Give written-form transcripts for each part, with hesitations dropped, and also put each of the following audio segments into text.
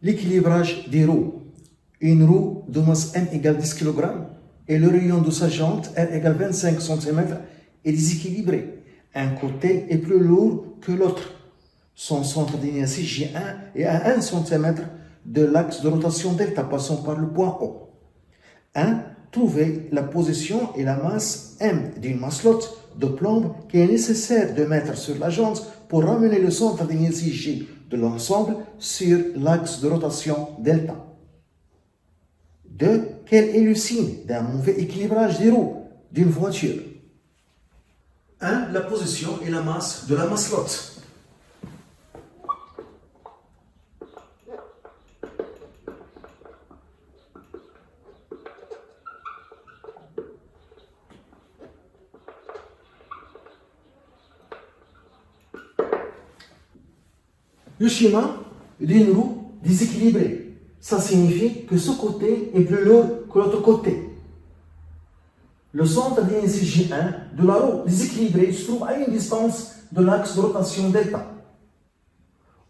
L'équilibrage des roues. Une roue de masse M égale 10 kg et le rayon de sa jante R égale 25 cm est déséquilibré. Un côté est plus lourd que l'autre. Son centre d'inertie J1 est à 1 cm de l'axe de rotation delta passant par le point O. 1. Trouver la position et la masse M d'une masselotte de plomb qui est nécessaire de mettre sur la jante pour ramener le centre d'inertie J de l'ensemble sur l'axe de rotation delta. 2. Quel est le signe d'un mauvais équilibrage des roues d'une voiture? 1. La position et la masse de la masselotte. Le schéma d'une roue déséquilibrée. Ça signifie que ce côté est plus lourd que l'autre côté. Le centre d'inertie J1 de la roue déséquilibrée se trouve à une distance de l'axe de rotation delta.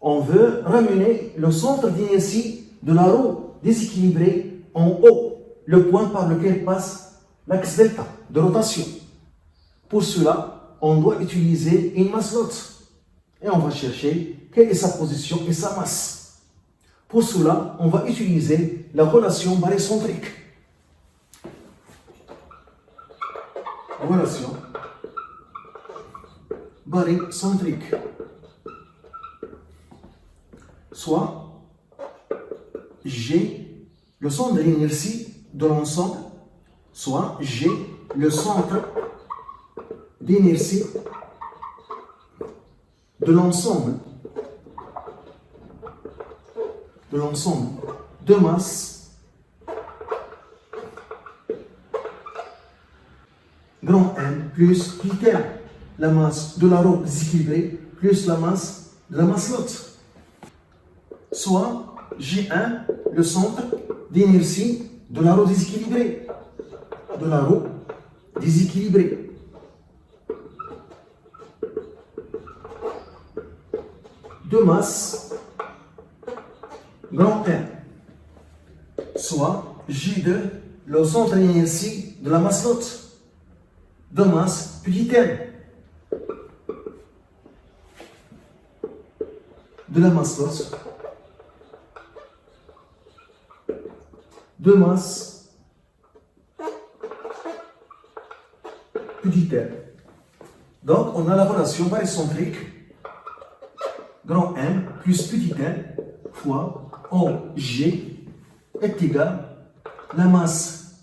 On veut ramener le centre d'inertie de la roue déséquilibrée en haut, le point par lequel passe l'axe delta de rotation. Pour cela, on doit utiliser une masselotte. Et on va chercher quelle est sa position et sa masse. Pour cela, on va utiliser la relation barycentrique. Relation barycentrique. Soit G, le centre d'inertie de l'ensemble, soit G, le centre d'inertie de l'ensemble de masse grand M plus petit m, la masse de la roue déséquilibrée plus la masse de la masselotte, soit J1, le centre d'inertie de la roue déséquilibrée, de masse grand M, soit J2, le centre d'inertie de la masselotte, de masse petit m, de la masselotte, de masse petit m. Donc, on a la relation barycentrique grand M plus petit m fois OG est égal à la masse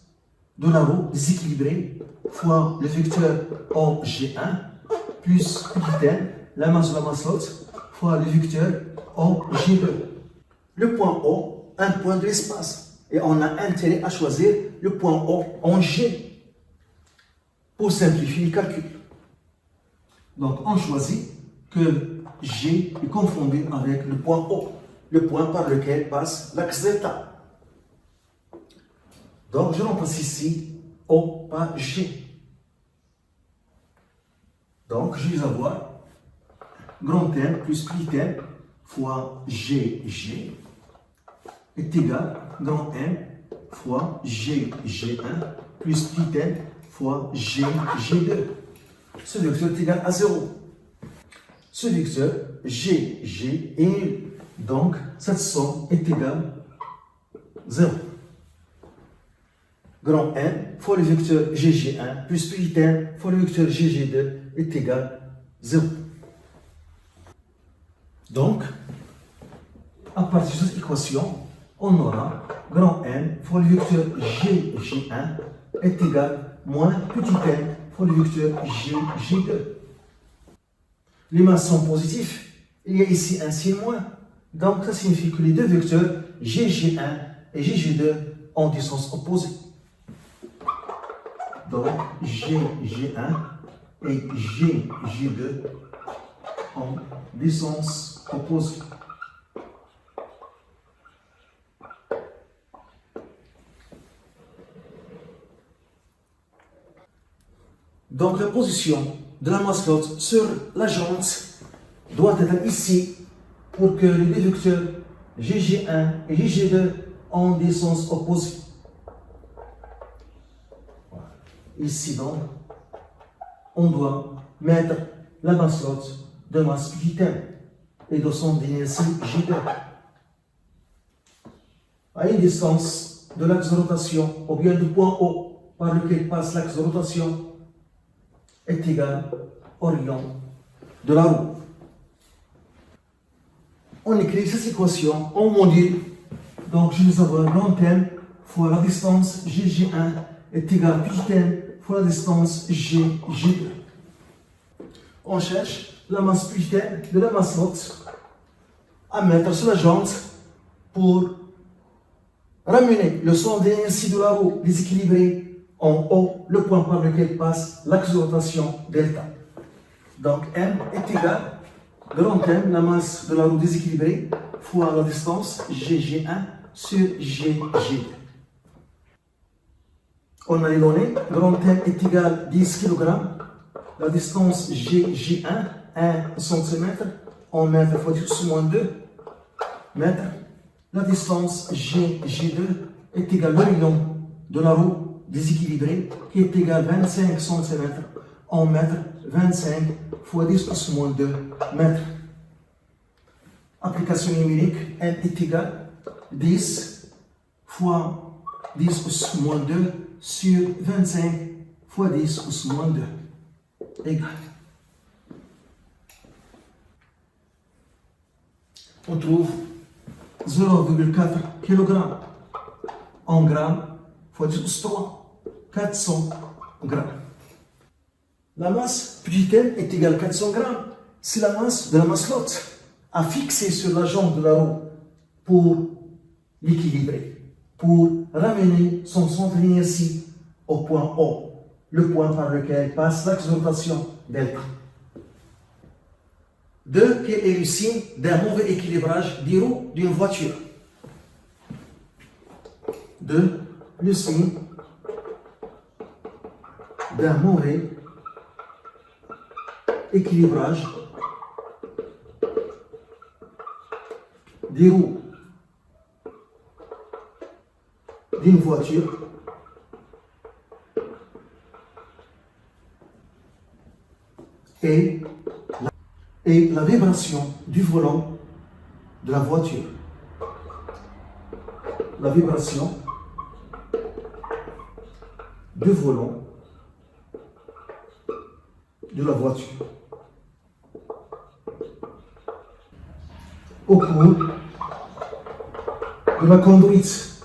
de la roue déséquilibrée fois le vecteur OG1 plus petit m, la masse de la masselotte fois le vecteur OG2. Le point O, un point de l'espace, et on a intérêt à choisir le point O en G pour simplifier le calcul. Donc on choisit que G est confondu avec le point O, le point par lequel passe l'axe delta. Donc je remplace ici O par G. Donc je vais avoir grand M plus petit m fois GG est égal à grand M fois GG1 plus petit m fois GG2. Ce vecteur est égal à 0. Ce vecteur GG est nul. Donc, cette somme est égale à 0. Grand M fois le vecteur GG1 plus petit m fois le vecteur GG2 est égal à 0. Donc, à partir de cette équation, on aura grand M fois le vecteur GG1 est égal à moins petit m fois le vecteur GG2. Les masses sont positifs, il y a ici un signe moins. Donc, ça signifie que les deux vecteurs GG1 et GG2 ont des sens opposés. Donc, GG1 et GG2 ont des sens opposés. Donc, la position de la masselotte sur la jante doit être ici pour que les deux vecteurs GG1 et GG2 ont des sens opposés. Voilà. Ici donc, on doit mettre la maslotte de masse petit m et de son d'inertie G2 à une distance de l'axe de rotation ou bien du point O par lequel passe l'axe de rotation est égal au rayon de la roue. On écrit cette équation en module. Donc, je vais avoir long m fois la distance GG1 est égal à petit m fois la distance GG2. On cherche la masse petit m de la maslotte à mettre sur la jante pour ramener le centre d'inertie de la roue déséquilibré en haut, le point par lequel passe l'axe de rotation delta. Donc M est égal, grand M, la masse de la roue déséquilibrée, fois la distance GG1 sur GG2. On a les données, grand M est égal à 10 kg, la distance GG1, 1 cm, en mètres fois 10 moins 2 mètres. La distance GG2 est égale au rayon de la roue déséquilibrée qui est égal à 25 cm en mètres, 25 fois 10 plus moins 2 mètres. Application numérique, M est égal à 10 fois 10 plus moins 2 sur 25 fois 10 plus moins 2 égale. On trouve 0,4 kg en grammes fois 10 plus 3, 400 grammes. La masse petit m est égale à 400 grammes. C'est la masse de la maslotte à fixer sur la jambe de la roue pour l'équilibrer, pour ramener son centre d'inertie au point O, le point par lequel passe l'axe de rotation delta. 2. Quel est le signe d'un mauvais équilibrage des roues d'une voiture? 2. Le signe d'un mauvais équilibrage des roues d'une voiture et la vibration du volant de la voiture. La vibration du volant de la voiture. Au cours de la conduite